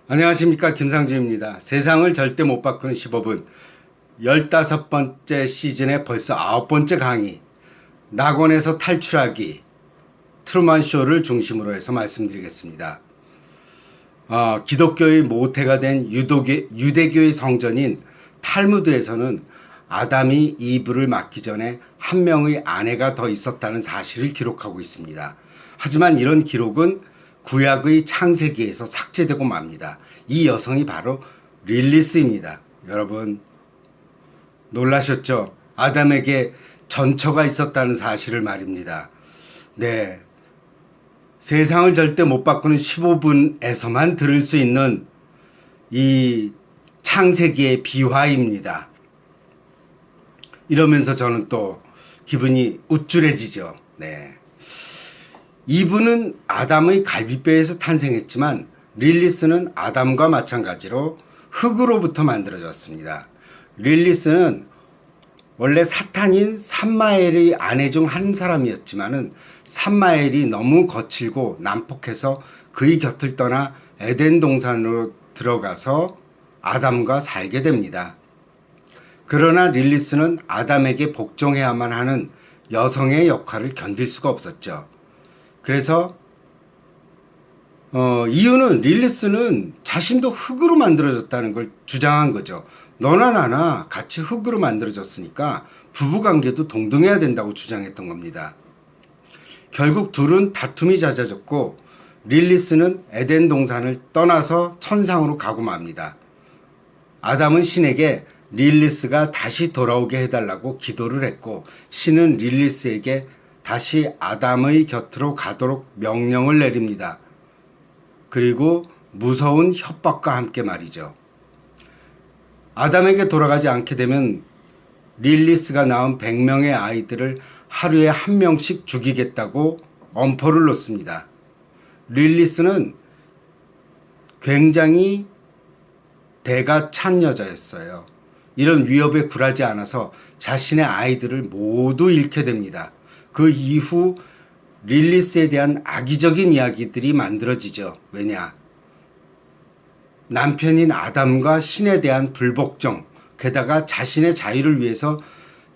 안녕하십니까, 김상준입니다. 세상을 절대 못 바꾸는 15분 15번째 시즌에 벌써 9번째 강의, 낙원에서 탈출하기 트루먼쇼를 중심으로 해서 말씀드리겠습니다. 기독교의 모태가 된 유대교의 성전인 탈무드에서는 아담이 이브를 맞기 전에 한 명의 아내가 더 있었다는 사실을 기록하고 있습니다. 하지만 이런 기록은 구약의 창세기에서 삭제되고 맙니다. 이 여성이 바로 릴리스입니다. 여러분 놀라셨죠? 아담에게 전처가 있었다는 사실을 말입니다. 네, 세상을 절대 못 바꾸는 15분에서만 들을 수 있는 이 창세기의 비화입니다. 이러면서 저는 또 기분이 우쭐해지죠. 네. 이브는 아담의 갈비뼈에서 탄생했지만 릴리스는 아담과 마찬가지로 흙으로부터 만들어졌습니다. 릴리스는 원래 사탄인 삼마엘의 아내 중 한 사람이었지만은 삼마엘이 너무 거칠고 난폭해서 그의 곁을 떠나 에덴 동산으로 들어가서 아담과 살게 됩니다. 그러나 릴리스는 아담에게 복종해야만 하는 여성의 역할을 견딜 수가 없었죠. 그래서 이유는 릴리스는 자신도 흙으로 만들어졌다는 걸 주장한 거죠. 너나 나나 같이 흙으로 만들어졌으니까 부부관계도 동등해야 된다고 주장했던 겁니다. 결국 둘은 다툼이 잦아졌고 릴리스는 에덴 동산을 떠나서 천상으로 가고 맙니다. 아담은 신에게 릴리스가 다시 돌아오게 해달라고 기도를 했고, 신은 릴리스에게 다시 아담의 곁으로 가도록 명령을 내립니다. 그리고 무서운 협박과 함께 말이죠. 아담에게 돌아가지 않게 되면 릴리스가 낳은 100명의 아이들을 하루에 한 명씩 죽이겠다고 엄포를 놓습니다. 릴리스는 굉장히 대가 찬 여자였어요. 이런 위협에 굴하지 않아서 자신의 아이들을 모두 잃게 됩니다. 그 이후 릴리스에 대한 악의적인 이야기들이 만들어지죠. 왜냐? 남편인 아담과 신에 대한 불복종, 게다가 자신의 자유를 위해서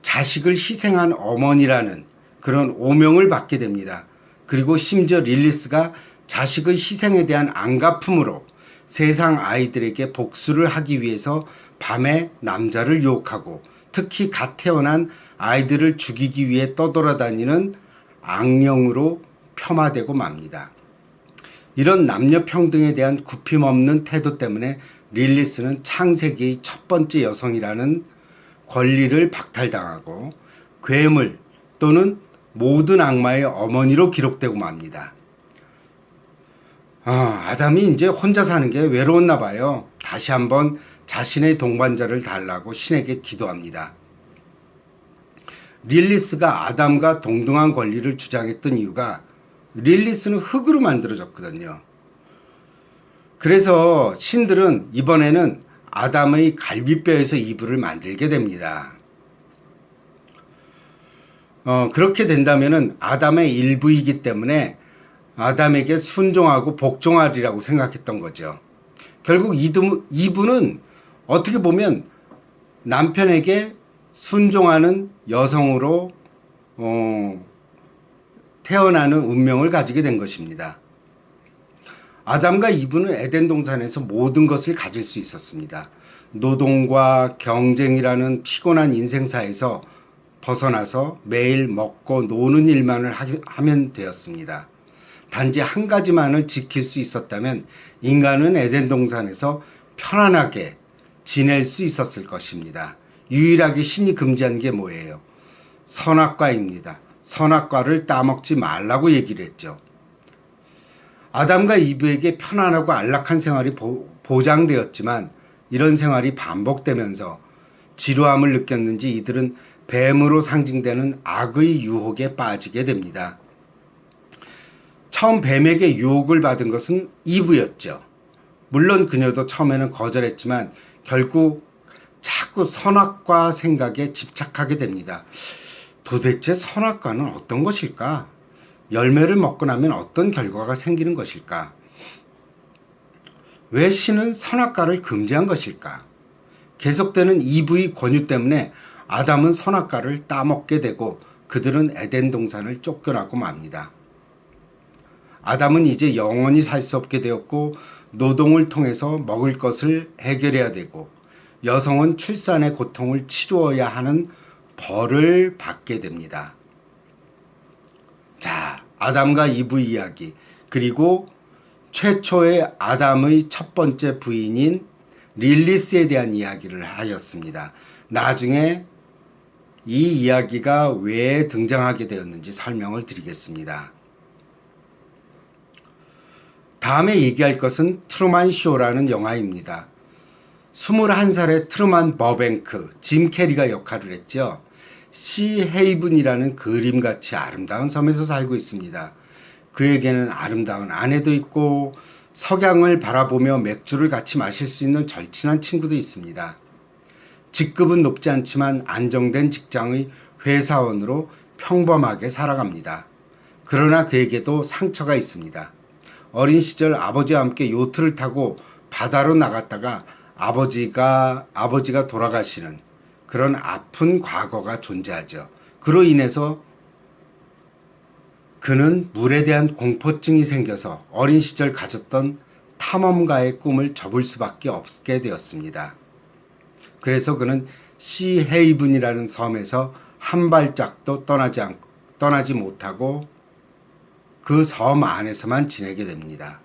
자식을 희생한 어머니라는 그런 오명을 받게 됩니다. 그리고 심지어 릴리스가 자식의 희생에 대한 안갚음으로 세상 아이들에게 복수를 하기 위해서 밤에 남자를 유혹하고 특히 갓 태어난 아이들을 죽이기 위해 떠돌아다니는 악령으로 폄하되고 맙니다. 이런 남녀 평등에 대한 굽힘없는 태도 때문에 릴리스는 창세기의 첫 번째 여성이라는 권리를 박탈당하고 괴물 또는 모든 악마의 어머니로 기록되고 맙니다. 아담이 이제 혼자 사는 게 외로웠나 봐요. 다시 한번 자신의 동반자를 달라고 신에게 기도합니다. 릴리스가 아담과 동등한 권리를 주장했던 이유가 릴리스는 흙으로 만들어졌거든요. 그래서 신들은 이번에는 아담의 갈비뼈에서 이브를 만들게 됩니다. 그렇게 된다면은 아담의 일부이기 때문에 아담에게 순종하고 복종하리라고 생각했던 거죠. 결국 이브는 어떻게 보면 남편에게 순종하는 여성으로 태어나는 운명을 가지게 된 것입니다. 아담과 이브는 에덴 동산에서 모든 것을 가질 수 있었습니다. 노동과 경쟁이라는 피곤한 인생사에서 벗어나서 매일 먹고 노는 일만을 하면 되었습니다. 단지 한 가지만을 지킬 수 있었다면 인간은 에덴 동산에서 편안하게 지낼 수 있었을 것입니다. 유일하게 신이 금지한 게 뭐예요? 선악과입니다. 선악과를 따먹지 말라고 얘기를 했죠. 아담과 이브에게 편안하고 안락한 생활이 보장되었지만 이런 생활이 반복되면서 지루함을 느꼈는지 이들은 뱀으로 상징되는 악의 유혹에 빠지게 됩니다. 처음 뱀에게 유혹을 받은 것은 이브였죠. 물론 그녀도 처음에는 거절했지만 결국 자꾸 선악과 생각에 집착하게 됩니다. 도대체 선악과는 어떤 것일까? 열매를 먹고 나면 어떤 결과가 생기는 것일까? 왜 신은 선악과를 금지한 것일까? 계속되는 EV 권유 때문에 아담은 선악과를 따먹게 되고 그들은 에덴 동산을 쫓겨나고 맙니다. 아담은 이제 영원히 살 수 없게 되었고 노동을 통해서 먹을 것을 해결해야 되고 여성은 출산의 고통을 치루어야 하는 벌을 받게 됩니다. 자, 아담과 이브 이야기, 그리고 최초의 아담의 첫 번째 부인인 릴리스에 대한 이야기를 하였습니다. 나중에 이 이야기가 왜 등장하게 되었는지 설명을 드리겠습니다. 다음에 얘기할 것은 트루만 쇼라는 영화입니다. 21살의 트루만 버뱅크, 짐 캐리가 역할을 했죠. 시 헤이븐이라는 그림같이 아름다운 섬에서 살고 있습니다. 그에게는 아름다운 아내도 있고 석양을 바라보며 맥주를 같이 마실 수 있는 절친한 친구도 있습니다. 직급은 높지 않지만 안정된 직장의 회사원으로 평범하게 살아갑니다. 그러나 그에게도 상처가 있습니다. 어린 시절 아버지와 함께 요트를 타고 바다로 나갔다가 아버지가 돌아가시는 그런 아픈 과거가 존재하죠. 그로 인해서 그는 물에 대한 공포증이 생겨서 어린 시절 가졌던 탐험가의 꿈을 접을 수밖에 없게 되었습니다. 그래서 그는 시 헤이븐이라는 섬에서 한 발짝도 떠나지 못하고 그 섬 안에서만 지내게 됩니다.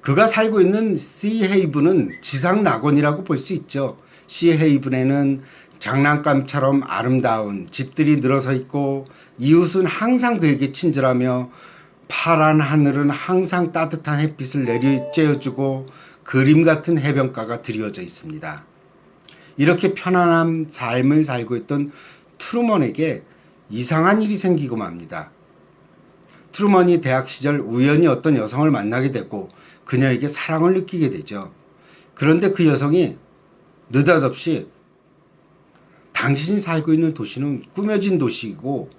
그가 살고 있는 시 헤이븐은 지상 낙원이라고 볼 수 있죠. 시 헤이븐에는 장난감처럼 아름다운 집들이 늘어서 있고 이웃은 항상 그에게 친절하며 파란 하늘은 항상 따뜻한 햇빛을 내리쬐어주고 그림 같은 해변가가 드리워져 있습니다. 이렇게 편안한 삶을 살고 있던 트루먼에게 이상한 일이 생기고 맙니다. 트루먼이 대학 시절 우연히 어떤 여성을 만나게 되고 그녀에게 사랑을 느끼게 되죠. 그런데 그 여성이 느닷없이 당신이 살고 있는 도시는 꾸며진 도시이고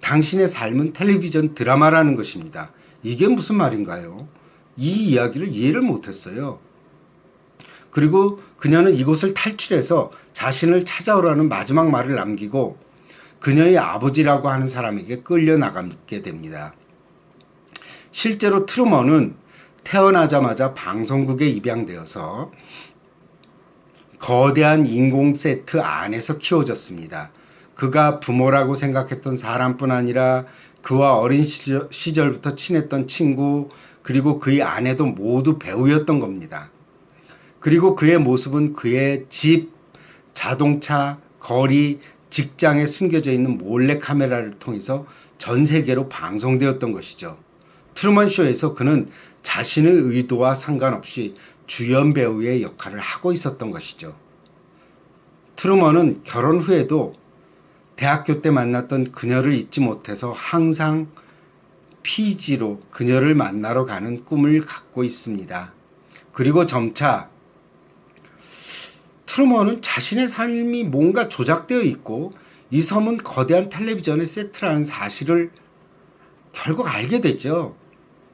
당신의 삶은 텔레비전 드라마라는 것입니다. 이게 무슨 말인가요? 이 이야기를 이해를 못했어요. 그리고 그녀는 이곳을 탈출해서 자신을 찾아오라는 마지막 말을 남기고 그녀의 아버지라고 하는 사람에게 끌려나가게 됩니다. 실제로 트루먼은 태어나자마자 방송국에 입양되어서 거대한 인공 세트 안에서 키워졌습니다. 그가 부모라고 생각했던 사람뿐 아니라 그와 어린 시절부터 친했던 친구 그리고 그의 아내도 모두 배우였던 겁니다. 그리고 그의 모습은 그의 집, 자동차, 거리, 직장에 숨겨져 있는 몰래카메라를 통해서 전 세계로 방송되었던 것이죠. 트루먼 쇼에서 그는 자신의 의도와 상관없이 주연 배우의 역할을 하고 있었던 것이죠. 트루먼은 결혼 후에도 대학교 때 만났던 그녀를 잊지 못해서 항상 피지로 그녀를 만나러 가는 꿈을 갖고 있습니다. 그리고 점차 트루먼은 자신의 삶이 뭔가 조작되어 있고 이 섬은 거대한 텔레비전의 세트라는 사실을 결국 알게 되죠.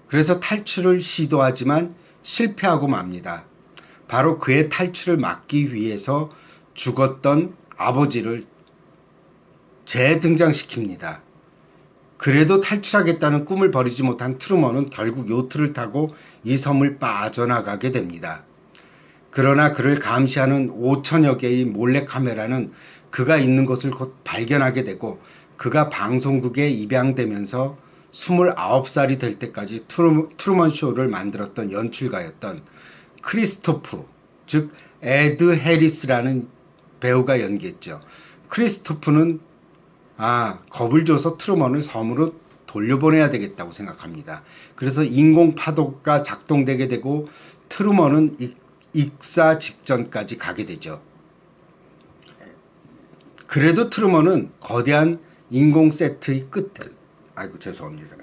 그래서 탈출을 시도하지만 실패하고 맙니다. 바로 그의 탈출을 막기 위해서 죽었던 아버지를 재등장시킵니다. 그래도 탈출하겠다는 꿈을 버리지 못한 트루먼은 결국 요트를 타고 이 섬을 빠져나가게 됩니다. 그러나 그를 감시하는 5천여 개의 몰래카메라는 그가 있는 곳을 곧 발견하게 되고 그가 방송국에 입양되면서 29살이 될 때까지 트루먼 쇼를 만들었던 연출가였던 크리스토프, 즉 에드 해리스라는 배우가 연기했죠. 크리스토프는 겁을 줘서 트루먼을 섬으로 돌려보내야 되겠다고 생각합니다. 그래서 인공 파도가 작동되게 되고 트루먼은 익사 직전까지 가게 되죠. 그래도 트루먼은 거대한 인공 세트의 끝에 죄송합니다.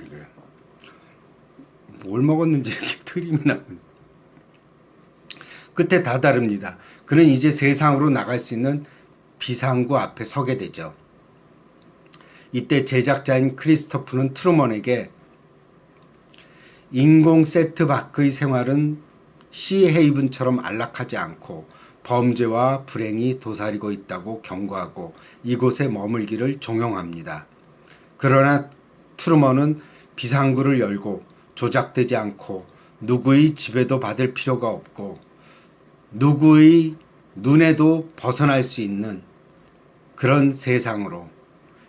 뭘 먹었는지 이렇게 트림이 나면 끝에 다다릅니다. 그는 이제 세상으로 나갈 수 있는 비상구 앞에 서게 되죠. 이때 제작자인 크리스토프는 트루먼에게 인공 세트 밖의 생활은 시헤이븐처럼 안락하지 않고 범죄와 불행이 도사리고 있다고 경고하고 이곳에 머물기를 종용합니다. 그러나 트루먼은 비상구를 열고 조작되지 않고 누구의 지배도 받을 필요가 없고 누구의 눈에도 벗어날 수 있는 그런 세상으로,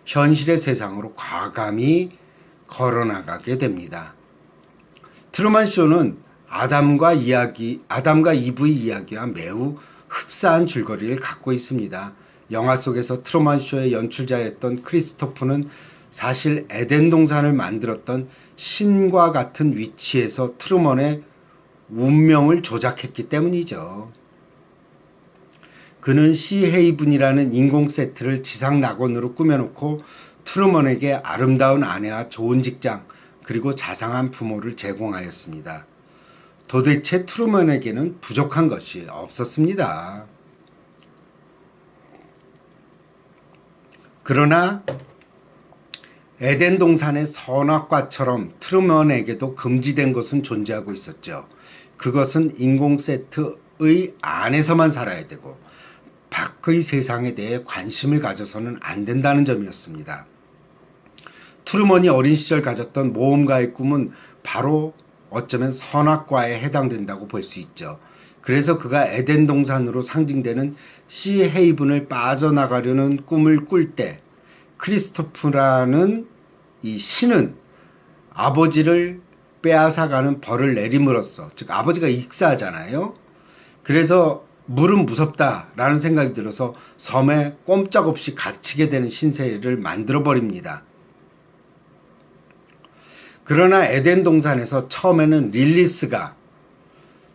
현실의 세상으로 과감히 걸어나가게 됩니다. 트루먼 쇼는 아담과 이브의 이야기와 매우 흡사한 줄거리를 갖고 있습니다. 영화 속에서 트루먼 쇼의 연출자였던 크리스토프는 사실 에덴 동산을 만들었던 신과 같은 위치에서 트루먼의 운명을 조작했기 때문이죠. 그는 시헤이븐이라는 인공 세트를 지상 낙원으로 꾸며놓고 트루먼에게 아름다운 아내와 좋은 직장 그리고 자상한 부모를 제공하였습니다. 도대체 트루먼에게는 부족한 것이 없었습니다. 그러나 에덴 동산의 선악과처럼 트루먼에게도 금지된 것은 존재하고 있었죠. 그것은 인공 세트의 안에서만 살아야 되고 밖의 세상에 대해 관심을 가져서는 안 된다는 점이었습니다. 트루먼이 어린 시절 가졌던 모험가의 꿈은 바로 어쩌면 선악과에 해당된다고 볼 수 있죠. 그래서 그가 에덴 동산으로 상징되는 시헤이븐을 빠져나가려는 꿈을 꿀 때 크리스토프라는 이 신은 아버지를 빼앗아가는 벌을 내림으로써, 즉 아버지가 익사하잖아요. 그래서 물은 무섭다라는 생각이 들어서 섬에 꼼짝없이 갇히게 되는 신세를 만들어버립니다. 그러나 에덴 동산에서 처음에는 릴리스가,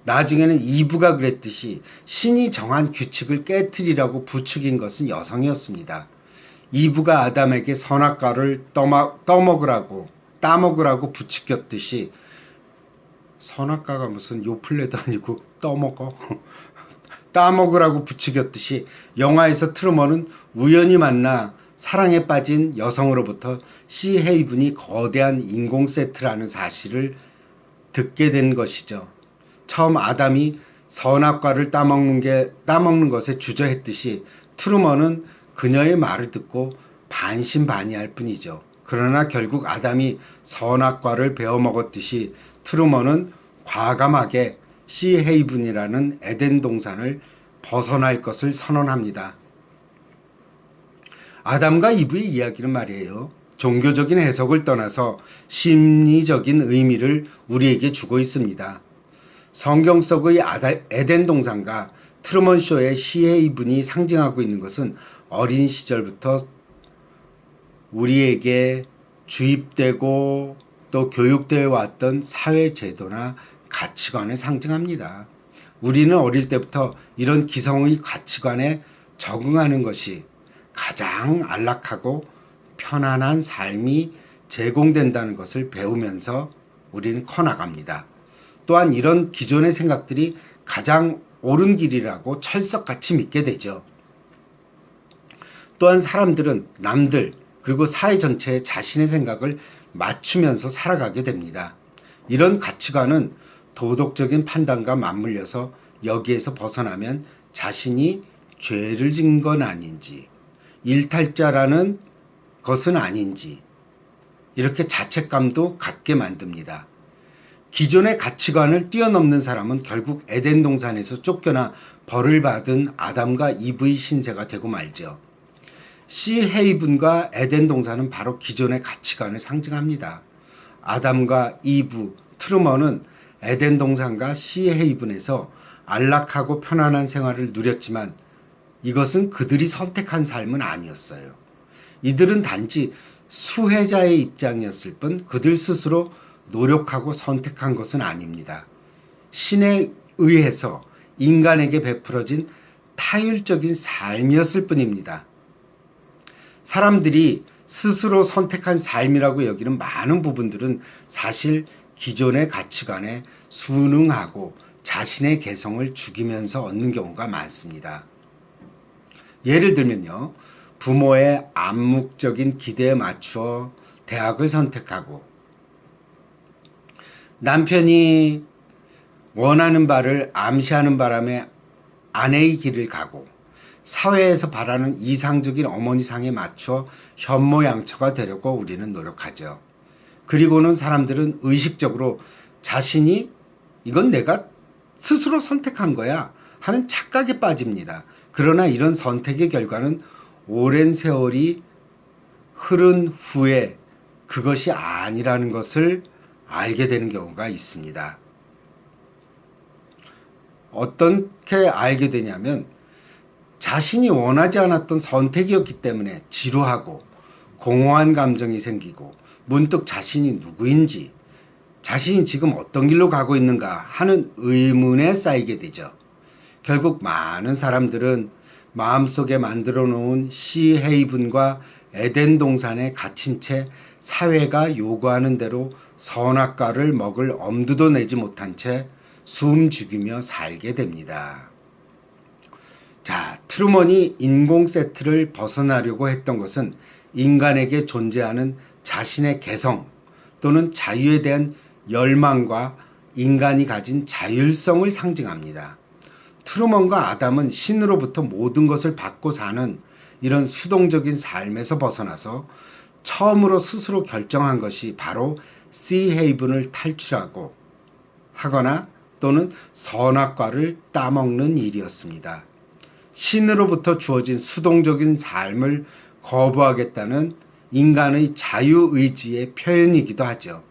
나중에는 이브가 그랬듯이 신이 정한 규칙을 깨트리라고 부추긴 것은 여성이었습니다. 이브가 아담에게 선악과를 따먹으라고 부추겼듯이, 선악과가 무슨 요플레도 아니고 떠먹어 따먹으라고 부추겼듯이 영화에서 트루먼은 우연히 만나 사랑에 빠진 여성으로부터 시헤이븐이 거대한 인공 세트라는 사실을 듣게 된 것이죠. 처음 아담이 선악과를 따먹는 것에 주저했듯이 트루먼은 그녀의 말을 듣고 반신반의할 뿐이죠. 그러나 결국 아담이 선악과를 베어먹었듯이 트루먼은 과감하게 시헤이븐이라는 에덴 동산을 벗어날 것을 선언합니다. 아담과 이브의 이야기는 말이에요. 종교적인 해석을 떠나서 심리적인 의미를 우리에게 주고 있습니다. 성경 속의 에덴 동산과 트루먼 쇼의 시헤이븐이 상징하고 있는 것은 어린 시절부터 우리에게 주입되고 또 교육되어 왔던 사회 제도나 가치관을 상징합니다. 우리는 어릴 때부터 이런 기성의 가치관에 적응하는 것이 가장 안락하고 편안한 삶이 제공된다는 것을 배우면서 우리는 커나갑니다. 또한 이런 기존의 생각들이 가장 옳은 길이라고 철석같이 믿게 되죠. 또한 사람들은 남들 그리고 사회 전체에 자신의 생각을 맞추면서 살아가게 됩니다. 이런 가치관은 도덕적인 판단과 맞물려서 여기에서 벗어나면 자신이 죄를 지은 건 아닌지, 일탈자라는 것은 아닌지 이렇게 자책감도 갖게 만듭니다. 기존의 가치관을 뛰어넘는 사람은 결국 에덴 동산에서 쫓겨나 벌을 받은 아담과 이브의 신세가 되고 말죠. 시헤이븐과 에덴 동산은 바로 기존의 가치관을 상징합니다. 아담과 이브, 트루먼은 에덴 동산과 시헤이븐에서 안락하고 편안한 생활을 누렸지만 이것은 그들이 선택한 삶은 아니었어요. 이들은 단지 수혜자의 입장이었을 뿐 그들 스스로 노력하고 선택한 것은 아닙니다. 신에 의해서 인간에게 베풀어진 타율적인 삶이었을 뿐입니다. 사람들이 스스로 선택한 삶이라고 여기는 많은 부분들은 사실 기존의 가치관에 순응하고 자신의 개성을 죽이면서 얻는 경우가 많습니다. 예를 들면요, 부모의 암묵적인 기대에 맞추어 대학을 선택하고 남편이 원하는 바를 암시하는 바람에 아내의 길을 가고 사회에서 바라는 이상적인 어머니상에 맞춰 현모양처가 되려고 우리는 노력하죠. 그리고는 사람들은 의식적으로 자신이 이건 내가 스스로 선택한 거야 하는 착각에 빠집니다. 그러나 이런 선택의 결과는 오랜 세월이 흐른 후에 그것이 아니라는 것을 알게 되는 경우가 있습니다. 어떻게 알게 되냐면 자신이 원하지 않았던 선택이었기 때문에 지루하고 공허한 감정이 생기고 문득 자신이 누구인지 자신이 지금 어떤 길로 가고 있는가 하는 의문에 쌓이게 되죠. 결국 많은 사람들은 마음속에 만들어 놓은 시헤이븐과 에덴 동산에 갇힌 채 사회가 요구하는 대로 선악과를 먹을 엄두도 내지 못한 채 숨 죽이며 살게 됩니다. 자, 트루먼이 인공 세트를 벗어나려고 했던 것은 인간에게 존재하는 자신의 개성 또는 자유에 대한 열망과 인간이 가진 자율성을 상징합니다. 트루먼과 아담은 신으로부터 모든 것을 받고 사는 이런 수동적인 삶에서 벗어나서 처음으로 스스로 결정한 것이 바로 시헤이븐을 탈출하고 하거나 또는 선악과를 따먹는 일이었습니다. 신으로부터 주어진 수동적인 삶을 거부하겠다는 인간의 자유의지의 표현이기도 하죠.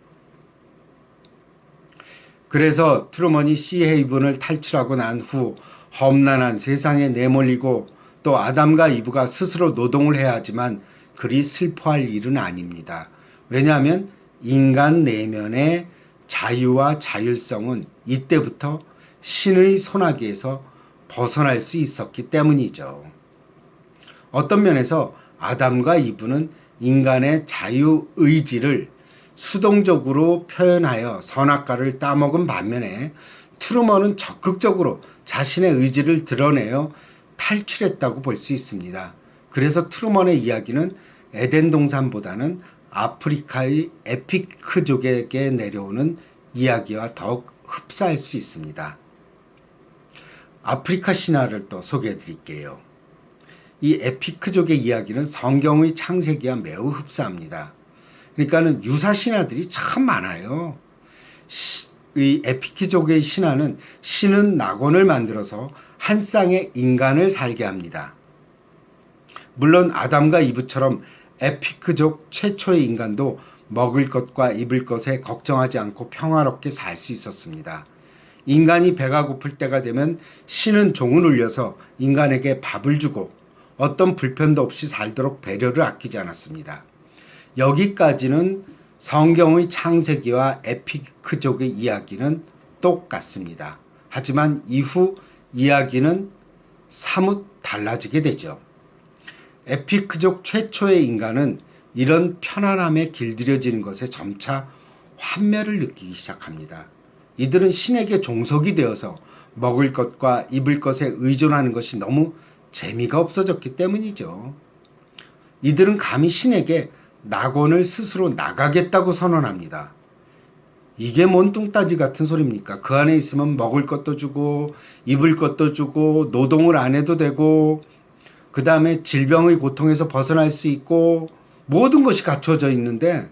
그래서 트루먼이 시헤이븐을 탈출하고 난 후 험난한 세상에 내몰리고 또 아담과 이브가 스스로 노동을 해야 하지만 그리 슬퍼할 일은 아닙니다. 왜냐하면 인간 내면의 자유와 자율성은 이때부터 신의 손아귀에서 벗어날 수 있었기 때문이죠. 어떤 면에서 아담과 이브는 인간의 자유의지를 수동적으로 표현하여 선악과를 따먹은 반면에 트루먼은 적극적으로 자신의 의지를 드러내어 탈출했다고 볼 수 있습니다. 그래서 트루먼의 이야기는 에덴 동산보다는 아프리카의 에피크족에게 내려오는 이야기와 더욱 흡사할 수 있습니다. 아프리카 신화를 또 소개해 드릴게요. 이 에피크족의 이야기는 성경의 창세기와 매우 흡사합니다. 그러니까는 유사 신화들이 참 많아요. 이 에피크족의 신화는 신은 낙원을 만들어서 한 쌍의 인간을 살게 합니다. 물론 아담과 이브처럼 에피크족 최초의 인간도 먹을 것과 입을 것에 걱정하지 않고 평화롭게 살 수 있었습니다. 인간이 배가 고플 때가 되면 신은 종을 울려서 인간에게 밥을 주고 어떤 불편도 없이 살도록 배려를 아끼지 않았습니다. 여기까지는 성경의 창세기와 에피크족의 이야기는 똑같습니다. 하지만 이후 이야기는 사뭇 달라지게 되죠. 에피크족 최초의 인간은 이런 편안함에 길들여지는 것에 점차 환멸을 느끼기 시작합니다. 이들은 신에게 종속이 되어서 먹을 것과 입을 것에 의존하는 것이 너무 재미가 없어졌기 때문이죠. 이들은 감히 신에게 낙원을 스스로 나가겠다고 선언합니다. 이게 뭔 뚱따지 같은 소리입니까? 그 안에 있으면 먹을 것도 주고 입을 것도 주고 노동을 안 해도 되고 그 다음에 질병의 고통에서 벗어날 수 있고 모든 것이 갖춰져 있는데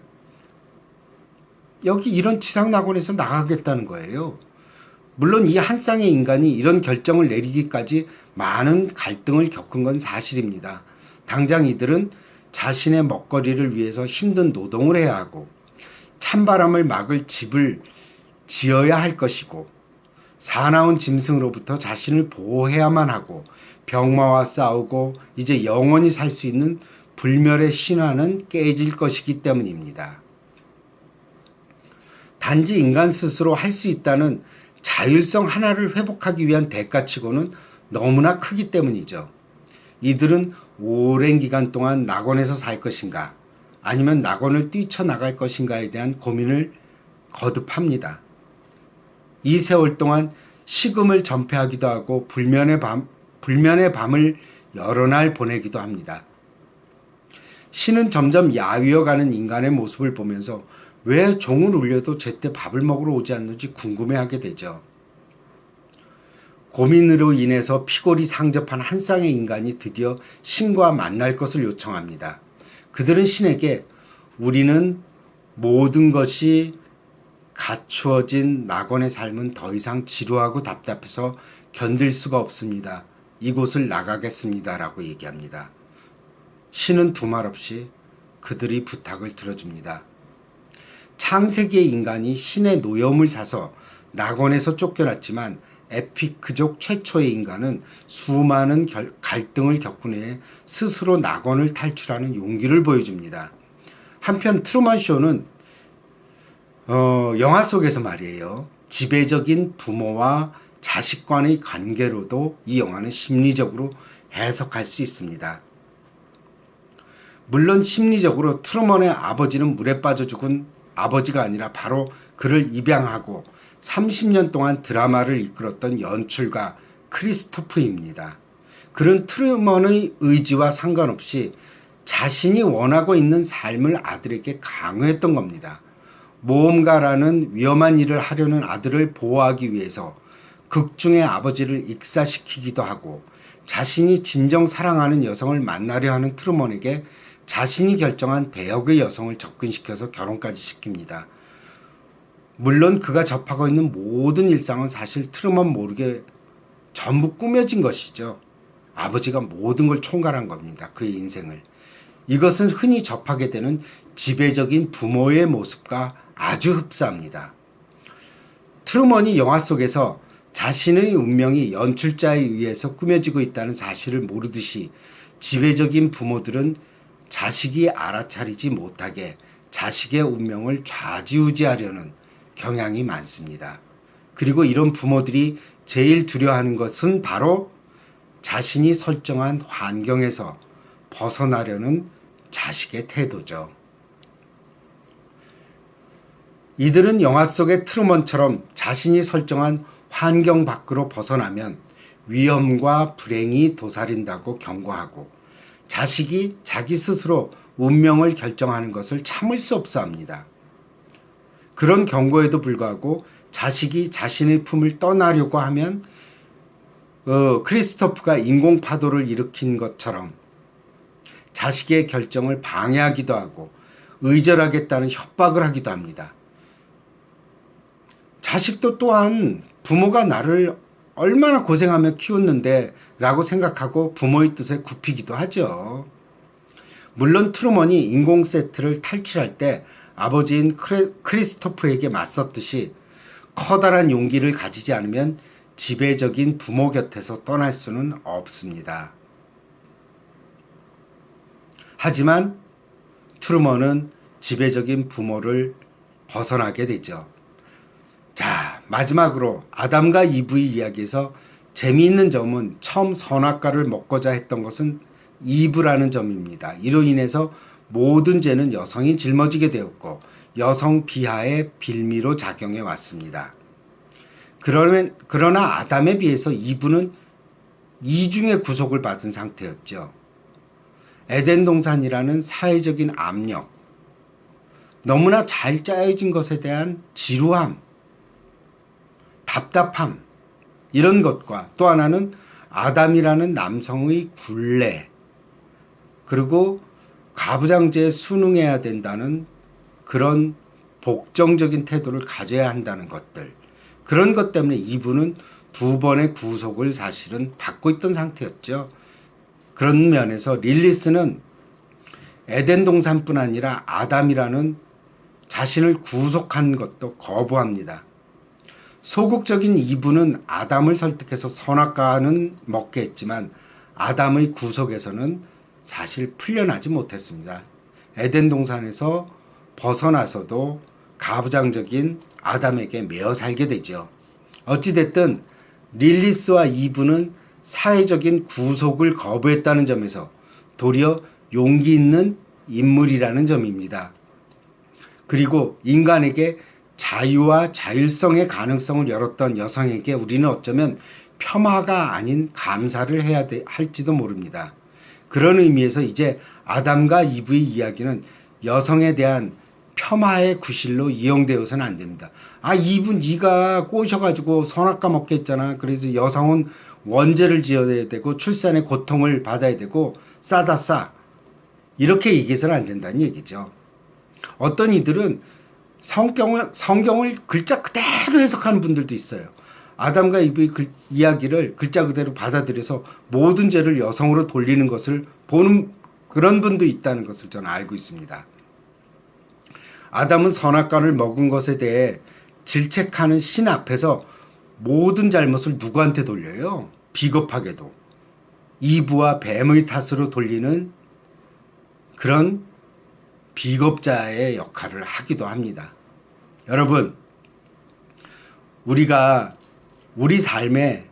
여기 이런 지상낙원에서 나가겠다는 거예요. 물론 이 한 쌍의 인간이 이런 결정을 내리기까지 많은 갈등을 겪은 건 사실입니다. 당장 이들은 자신의 먹거리를 위해서 힘든 노동을 해야 하고 찬바람을 막을 집을 지어야 할 것이고 사나운 짐승으로부터 자신을 보호해야만 하고 병마와 싸우고 이제 영원히 살 수 있는 불멸의 신화는 깨질 것이기 때문입니다. 단지 인간 스스로 할 수 있다는 자율성 하나를 회복하기 위한 대가치고는 너무나 크기 때문이죠. 이들은 오랜 기간 동안 낙원에서 살 것인가 아니면 낙원을 뛰쳐나갈 것인가에 대한 고민을 거듭합니다. 이 세월 동안 식음을 전폐하기도 하고 불면의 밤을 여러 날 보내기도 합니다. 신은 점점 야위어가는 인간의 모습을 보면서 왜 종을 울려도 제때 밥을 먹으러 오지 않는지 궁금해하게 되죠. 고민으로 인해서 피골이 상접한 한 쌍의 인간이 드디어 신과 만날 것을 요청합니다. 그들은 신에게 우리는 모든 것이 갖추어진 낙원의 삶은 더 이상 지루하고 답답해서 견딜 수가 없습니다. 이곳을 나가겠습니다. 라고 얘기합니다. 신은 두말 없이 그들이 부탁을 들어줍니다. 창세기의 인간이 신의 노여움을 사서 낙원에서 쫓겨났지만 에피크족 최초의 인간은 수많은 갈등을 겪은 후에 스스로 낙원을 탈출하는 용기를 보여줍니다. 한편 트루먼 쇼는 영화 속에서 말이에요. 지배적인 부모와 자식 간의 관계로도 이 영화는 심리적으로 해석할 수 있습니다. 물론 심리적으로 트루먼의 아버지는 물에 빠져 죽은 아버지가 아니라 바로 그를 입양하고 30년 동안 드라마를 이끌었던 연출가 크리스토프입니다. 그는 트루먼의 의지와 상관없이 자신이 원하고 있는 삶을 아들에게 강요했던 겁니다. 모험가라는 위험한 일을 하려는 아들을 보호하기 위해서 극중의 아버지를 익사시키기도 하고 자신이 진정 사랑하는 여성을 만나려 하는 트루먼에게 자신이 결정한 배역의 여성을 접근시켜서 결혼까지 시킵니다. 물론 그가 접하고 있는 모든 일상은 사실 트루먼 모르게 전부 꾸며진 것이죠. 아버지가 모든 걸 총괄한 겁니다. 그의 인생을. 이것은 흔히 접하게 되는 지배적인 부모의 모습과 아주 흡사합니다. 트루먼이 영화 속에서 자신의 운명이 연출자에 의해서 꾸며지고 있다는 사실을 모르듯이 지배적인 부모들은 자식이 알아차리지 못하게 자식의 운명을 좌지우지하려는 경향이 많습니다. 그리고 이런 부모들이 제일 두려워하는 것은 바로 자신이 설정한 환경에서 벗어나려는 자식의 태도죠. 이들은 영화 속의 트루먼처럼 자신이 설정한 환경 밖으로 벗어나면 위험과 불행이 도사린다고 경고하고 자식이 자기 스스로 운명을 결정하는 것을 참을 수 없어 합니다. 그런 경고에도 불구하고 자식이 자신의 품을 떠나려고 하면 크리스토프가 인공파도를 일으킨 것처럼 자식의 결정을 방해하기도 하고 의절하겠다는 협박을 하기도 합니다. 자식도 또한 부모가 나를 얼마나 고생하며 키웠는데 라고 생각하고 부모의 뜻에 굽히기도 하죠. 물론 트루먼이 인공 세트를 탈출할 때 아버지인 크리스토프에게 맞섰듯이 커다란 용기를 가지지 않으면 지배적인 부모 곁에서 떠날 수는 없습니다. 하지만 트루먼은 지배적인 부모를 벗어나게 되죠. 자, 마지막으로 아담과 이브의 이야기에서 재미있는 점은 처음 선악과를 먹고자 했던 것은 이브라는 점입니다. 이로 인해서 모든 죄는 여성이 짊어지게 되었고 여성 비하의 빌미로 작용해 왔습니다. 그러나 아담에 비해서 이브는 이중의 구속을 받은 상태였죠. 에덴 동산이라는 사회적인 압력, 너무나 잘 짜여진 것에 대한 지루함, 답답함, 이런 것과 또 하나는 아담이라는 남성의 굴레, 그리고 가부장제에 순응해야 된다는 그런 복정적인 태도를 가져야 한다는 것들, 그런 것 때문에 이브는 두 번의 구속을 사실은 받고 있던 상태였죠. 그런 면에서 릴리스는 에덴 동산뿐 아니라 아담이라는 자신을 구속한 것도 거부합니다. 소극적인 이브는 아담을 설득해서 선악과는 먹게 했지만 아담의 구속에서는 사실 풀려나지 못했습니다. 에덴 동산에서 벗어나서도 가부장적인 아담에게 매어 살게 되죠. 어찌됐든 릴리스와 이브는 사회적인 구속을 거부했다는 점에서 도리어 용기 있는 인물이라는 점입니다. 그리고 인간에게 자유와 자율성의 가능성을 열었던 여성에게 우리는 어쩌면 폄하가 아닌 감사를 해야 할지도 모릅니다. 그런 의미에서 이제 아담과 이브의 이야기는 여성에 대한 폄하의 구실로 이용되어서는 안 됩니다. 아, 이분 네가 꼬셔가지고 선악과 먹게 했잖아. 그래서 여성은 원죄를 지어야 되고 출산의 고통을 받아야 되고 싸다 싸. 이렇게 얘기해서는 안 된다는 얘기죠. 어떤 이들은 성경을 글자 그대로 해석하는 분들도 있어요. 아담과 이브의 이야기를 글자 그대로 받아들여서 모든 죄를 여성으로 돌리는 것을 보는 그런 분도 있다는 것을 저는 알고 있습니다. 아담은 선악과를 먹은 것에 대해 질책하는 신 앞에서 모든 잘못을 누구한테 돌려요? 비겁하게도 이브와 뱀의 탓으로 돌리는 그런 비겁자의 역할을 하기도 합니다. 여러분, 우리가 우리 삶에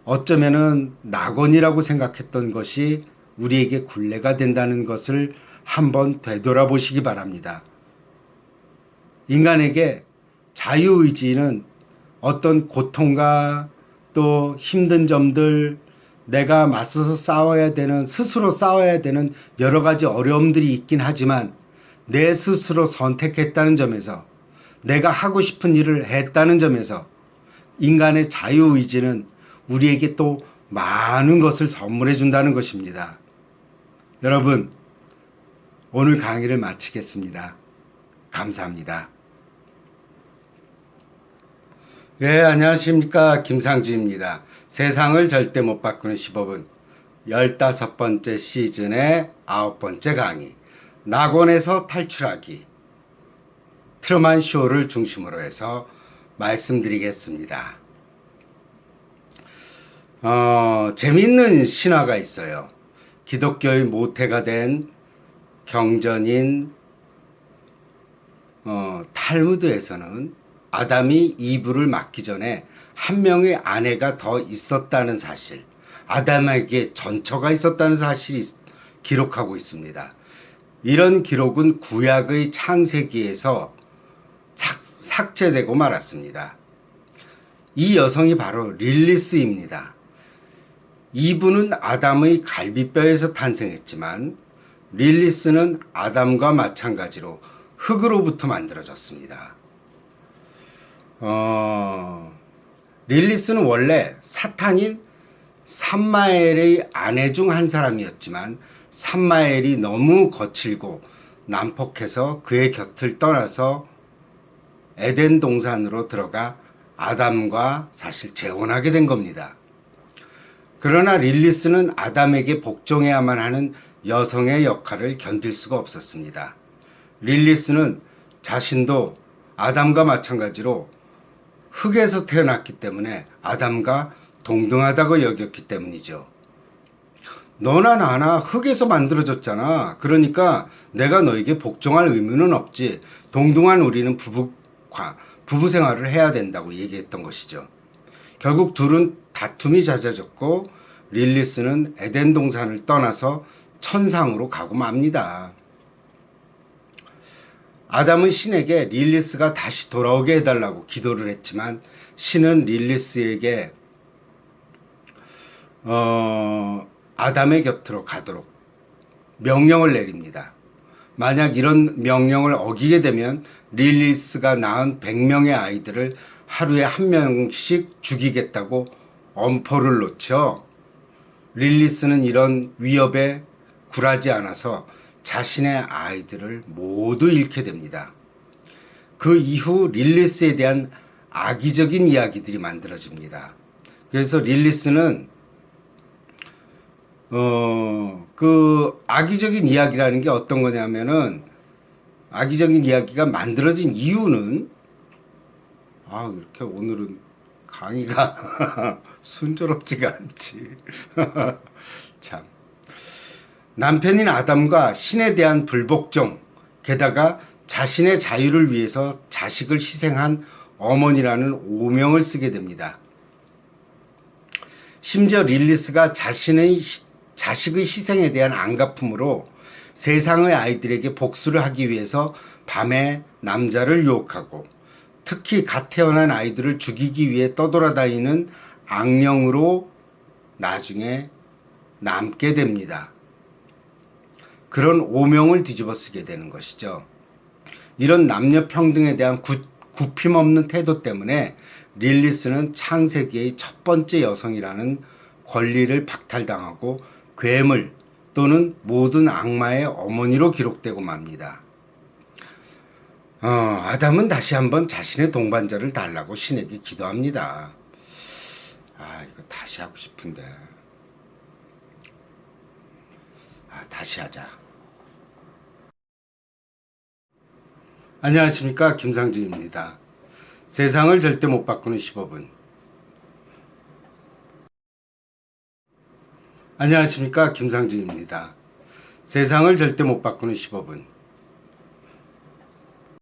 어쩌면은 낙원이라고 생각했던 것이 우리에게 굴레가 된다는 것을 한번 되돌아보시기 바랍니다. 인간에게 자유의지는 어떤 고통과 또 힘든 점들, 내가 맞서서 싸워야 되는, 스스로 싸워야 되는 여러 가지 어려움들이 있긴 하지만 내 스스로 선택했다는 점에서, 내가 하고 싶은 일을 했다는 점에서 인간의 자유의지는 우리에게 또 많은 것을 선물해 준다는 것입니다. 여러분, 오늘 강의를 마치겠습니다. 감사합니다. 네, 안녕하십니까. 김상주입니다. 세상을 절대 못 바꾸는 15분 15번째 시즌의 9번째 강의, 낙원에서 탈출하기, 트루먼 쇼를 중심으로 해서 말씀드리겠습니다. 재미있는 신화가 있어요. 기독교의 모태가 된 경전인 탈무드에서는 아담이 이브를 맞기 전에 한 명의 아내가 더 있었다는 사실, 아담에게 전처가 있었다는 사실이 기록하고 있습니다. 이런 기록은 구약의 창세기에서 삭제되고 말았습니다. 이 여성이 바로 릴리스입니다. 이브는 아담의 갈비뼈에서 탄생했지만 릴리스는 아담과 마찬가지로 흙으로부터 만들어졌습니다. 릴리스는 원래 사탄인 삼마엘의 아내 중 한 사람이었지만 삼마엘이 너무 거칠고 난폭해서 그의 곁을 떠나서 에덴 동산으로 들어가 아담과 사실 재혼하게 된 겁니다. 그러나 릴리스는 아담에게 복종해야만 하는 여성의 역할을 견딜 수가 없었습니다. 릴리스는 자신도 아담과 마찬가지로 흙에서 태어났기 때문에 아담과 동등하다고 여겼기 때문이죠. 너나 나나 흙에서 만들어졌잖아. 그러니까 내가 너에게 복종할 의무는 없지. 동등한 우리는 부부 생활을 해야 된다고 얘기했던 것이죠. 결국 둘은 다툼이 잦아졌고 릴리스는 에덴 동산을 떠나서 천상으로 가고 맙니다. 아담은 신에게 릴리스가 다시 돌아오게 해달라고 기도를 했지만 신은 릴리스에게 아담의 곁으로 가도록 명령을 내립니다. 만약 이런 명령을 어기게 되면 릴리스가 낳은 100명의 아이들을 하루에 한 명씩 죽이겠다고 엄포를 놓죠. 릴리스는 이런 위협에 굴하지 않아서 자신의 아이들을 모두 잃게 됩니다. 그 이후 릴리스에 대한 악의적인 이야기들이 만들어집니다. 그래서 릴리스는 그 악의적인 이야기라는 게 어떤 거냐면은, 악의적인 이야기가 만들어진 이유는, 이렇게 오늘은 강의가 순조롭지가 않지. 참. 남편인 아담과 신에 대한 불복종, 게다가 자신의 자유를 위해서 자식을 희생한 어머니라는 오명을 쓰게 됩니다. 심지어 릴리스가 자신의 자식의 희생에 대한 안갚음으로 세상의 아이들에게 복수를 하기 위해서 밤에 남자를 유혹하고 특히 갓 태어난 아이들을 죽이기 위해 떠돌아다니는 악령으로 나중에 남게 됩니다. 그런 오명을 뒤집어 쓰게 되는 것이죠. 이런 남녀 평등에 대한 굽힘없는 태도 때문에 릴리스는 창세기의 첫 번째 여성이라는 권리를 박탈당하고 괴물 또는 모든 악마의 어머니로 기록되고 맙니다. 아담은 다시 한번 자신의 동반자를 달라고 신에게 기도합니다. 이거 다시 하고 싶은데. 다시 하자. 안녕하십니까, 김상준입니다. 세상을 절대 못 바꾸는 15분. 안녕하십니까, 김상준입니다. 세상을 절대 못 바꾸는 15분.